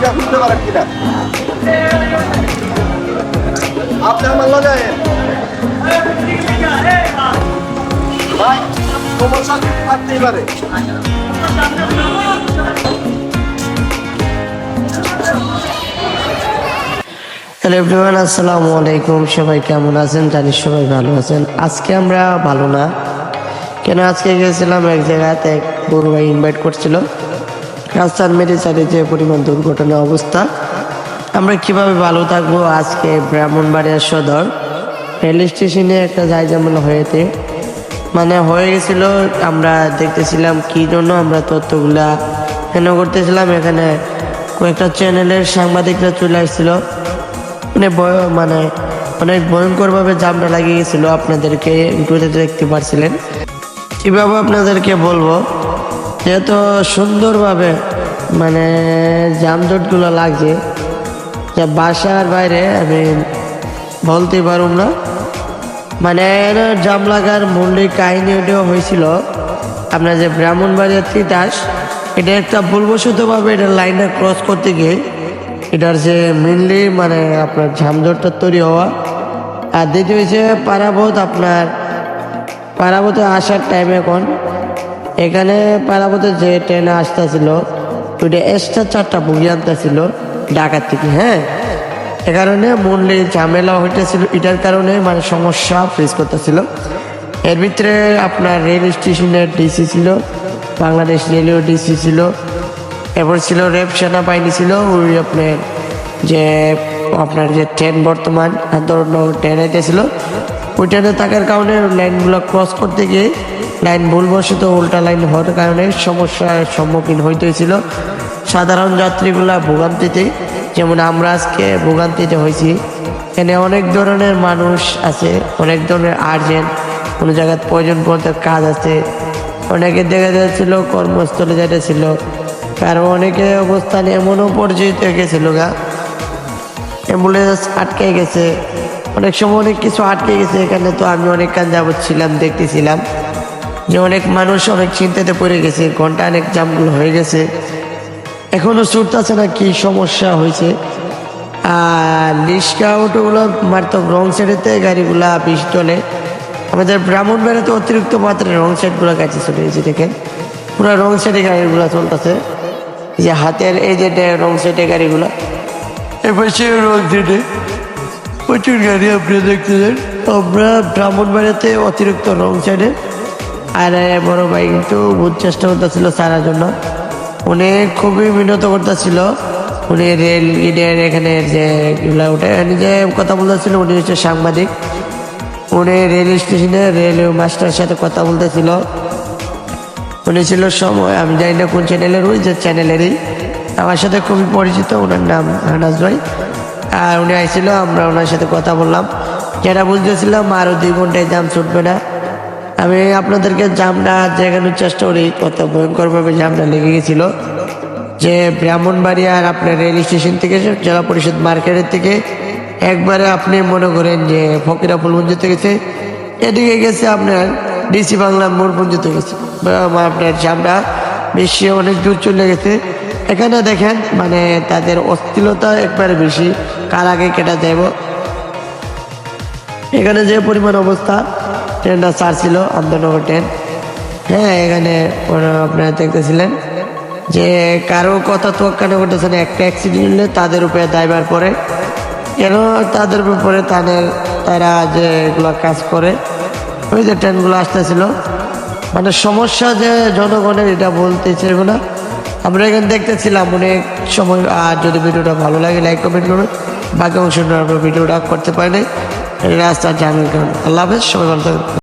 এটা বুঝতে পারেন কিনা আপনি আমার লগে ভাই তোমার সাথে থাকতেই পারে। হ্যালো এভরিওয়ান, আসসালামু আলাইকুম। সবাই কেমন আছেন? জানি সবাই ভালো আছেন। আজকে আমরা ভালো না, কেন আজকে গেছিলাম এক জায়গাতে, এক বড় ভাই ইনভাইট করছিল। রাস্তার মেরে সাইডে যে পরিমাণ দুর্ঘটনা অবস্থা, আমরা কিভাবে ভালো থাকবো। আজকে ব্রাহ্মণবাড়িয়া সদর রেল স্টেশনে একটা জায়জামেলা হয়েছে, মানে হয়ে গেছিল। আমরা দেখতেছিলাম কি জন্য আমরা তথ্যগুলা কেন করতেছিলাম। এখানে কয়েকটা চ্যানেলের সাংবাদিকরা চলে আসছিল, মানে অনেক ভয়ঙ্করভাবে জামটা লাগিয়ে গেছিল। আপনাদেরকে ভিডিওতে দেখতে পারছিলেন। কীভাবে আপনাদেরকে বলবো, যেহেতু সুন্দরভাবে মানে যানজটগুলো লাগছে, যা বাসার বাইরে আমি বলতে পারুম না। মানে জাম লাগার মূল্যের কাহিনী ওটাও হয়েছিল আপনার যে ব্রাহ্মণবাড়িয়া তিতাস, এটা একটা ভুলবশতভাবে এটা লাইনটা ক্রস করতে গিয়ে এটার যে মেনলি মানে আপনার ঝামঝটটা তৈরি হওয়া। আর দ্বিতীয় হয়েছে পারাবত, আপনার পারাবতে আসার টাইম এখন এখানে পারাবতে যে ট্রেনে আসতেছিল ওইটা এক্সট্রা 4টা বগি আনতেছিল ঢাকার থেকে। হ্যাঁ, এ কারণে মূল্যে ঝামেলা হইতেছিল, এটার কারণে মানে সমস্যা ফেস করতেছিল। এর ভিতরে আপনার রেল স্টেশনের ডিসি ছিল, বাংলাদেশ রেলওয়ে ডিসি ছিল, এরপর ছিল রেপ সেনাবাহিনী ছিল। ওই আপনার যে ট্রেন বর্তমান আন্দোলন ট্রেন আইতেছিল, ওই ট্রেনে থাকার কারণে লাইনগুলো ক্রস করতে গিয়ে লাইন ভুলবশত উল্টা লাইন হওয়ার কারণে সমস্যার সম্মুখীন হইতে হয়েছিল সাধারণ যাত্রীগুলা ভোগান্তিতে। যেমন আমরা আজকে ভোগান্তিতে হয়েছি। এখানে অনেক ধরনের মানুষ আছে, অনেক ধরনের আর্জেন্ট, কোনো জায়গায় প্রয়োজন পড়তে কাজ আছে, অনেকে দেখা যাচ্ছিল কর্মস্থলে যেতেছিল, কারণ অনেকে অবস্থান এমনও পর্যায়ে গেছিল গা, অ্যাম্বুলেন্স আটকে গেছে, অনেক সময় অনেক কিছু আটকে গেছে। এখানে তো আমি অনেকক্ষণ যাবৎ ছিলাম, দেখতেছিলাম যে অনেক মানুষ অনেক চিন্তাতে পড়ে গেছে, ঘন্টা অনেক জামগুলো হয়ে গেছে, এখনো ছুটতেছে না, কি সমস্যা হয়েছে। আর রিক্সা অটোগুলো মারতব রং সাইডেতে গাড়িগুলা বেশি চলে। আমাদের ব্রাহ্মণবাড়িতে অতিরিক্ত মাত্রায় রং সাইডগুলো গাড়ি চলে গেছে, দেখেন পুরো রং সাইডে গাড়িগুলো চলতেছে। এই যে হাতের এই যে রং সাইডে গাড়িগুলো, এরপর সে রং সাইডে প্রচুর গাড়ি আপনি দেখতেছেন। আমরা ব্রাহ্মণবাড়িতে অতিরিক্ত রং সাইডে। আর বড় ভাই কিন্তু বহুত চেষ্টা করতেছিল ছাড়ার জন্য, উনি খুবই মিনত করতেছিল। উনি রেল গেটের এখানে যে ওটা যে কথা বলতেছিল, উনি হচ্ছে সাংবাদিক। উনি রেল স্টেশনে রেলওয়ে মাস্টারের সাথে কথা বলতেছিল। উনি ছিল সময়, আমি জানি না কোন চ্যানেলের, ওই যে চ্যানেলেরই, আমার সাথে খুবই পরিচিত, ওনার নাম হানাস ভাই। আর উনি আইছিল, আমরা ওনার সাথে কথা বললাম, যেটা বুঝতেছিলাম আরও 2 ঘন্টায় জাম ছুটবে না। আমি আপনাদেরকে জামটা দেখানোর চেষ্টা করি, কত ভয়ঙ্করভাবে জামটা লেগে গেছিল। যে ব্রাহ্মণবাড়িয়ার আপনার রেল স্টেশন থেকে জেলা পরিষদ মার্কেটের থেকে একবারে আপনি মনে করেন যে ফকিরাপুল পর্যন্ত গেছে, এদিকে গেছে আপনার ডিসি বাংলা মোড় পর্যন্ত গেছে। আপনার জামটা বেশি অনেক দূর চলে গেছে। এখানে দেখেন মানে তাদের অস্থিরতা একবারে বেশি, কার আগে কেটে যাইব। এখানে যে পরিমাণ অবস্থা, ট্রেনটা ছাড়ছিল আন্দোলনগর ট্রেন। হ্যাঁ, এখানে আপনারা দেখতেছিলেন যে কারো কথা তোয়াক্কা করতেছে না। একটা অ্যাক্সিডেন্ট হলে তাদের উপরে দায়ভার পড়ে, কেন তাদের উপরে তারা যে এগুলো কাজ করে। ওই যে ট্রেনগুলো আসতেছিল, মানে সমস্যা যে জনগণের, এটা বলতেছে এগুলো আমরা এখানে দেখতেছিলাম অনেক সময়। আর যদি ভিডিওটা ভালো লাগে লাইক কমেন্ট করুন। বাকি অংশ আমরা ভিডিওটা করতে পারি নাই রাস্তার জামের কারণে। আল্লাহ হাফেজ, সবাই ভালো থাকবেন।